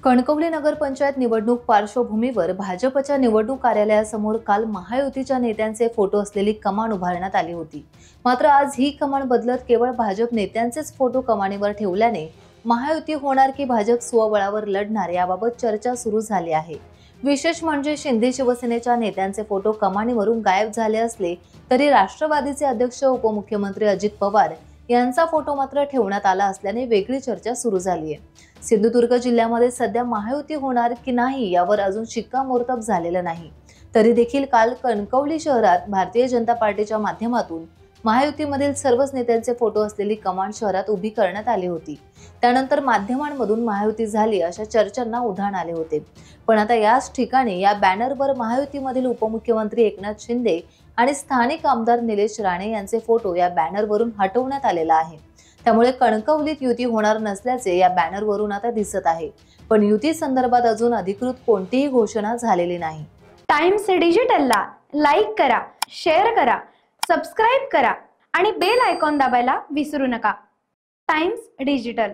कणकवली नगरपंचायत निवडणूक पार्श्वभूमीवर भाजपच्या निवडणूक कार्यालयासमोर काल महायुतीच्या नेत्यांचे फोटो असलेली कमान उभारण्यात आली होती। मात्र आज ही कमान बदलत केवळ भाजप नेत्यांचेच फोटो कमानीवर ठेवल्याने महायुती होणार की भाजप स्वबळावर लढणार याबाबत चर्चा सुरू झाली आहे। विशेष म्हणजे शिंदे शिवसेनेच्या नेत्यांचे फोटो कमानीवरून गायब झाले असले तरी राष्ट्रवादीचे अध्यक्ष उपमुख्यमंत्री अजित पवार यांचा फोटो मात्र ठेवण्यात आला असल्याने वेगळी चर्चा सुरू झाली आहे। सिंधुदुर्ग जिल्ह्यामध्ये सध्या महायुती होणार की नाही यावर अजून शिक्कामोर्तब झालेलं नाही। तरी देखील काल कणकवली शहरात भारतीय जनता पार्टीच्या माध्यमातून महायुतीमधील सर्वच नेत्यांचे फोटो असलेली कमान शहरात उभी करण्यात आली होती। त्यानंतर माध्यमांमधून महायुती झाली अशा चर्चांना उधाण आले होते। पण आता याच ठिकाणी या बॅनरवर महायुतीमधील उपमुख्यमंत्री एकनाथ शिंदे आणि स्थानिक आमदार निलेश राणे यांचे फोटो या बॅनरवरून हटवण्यात आलेला आहे। त्यामुळे कणकवलीत युती होणार नसल्याचे या बॅनरवरून आता दिसत आहे। पण युती संदर्भात अजून अधिकृत कोणतीही घोषणा झालेली नाही। टाइम्स डिजिटलला लाईक करा, शेअर करा, सबस्क्राइब करा आणि बेल आयकॉन दाबायला विसरू नका। Times digital.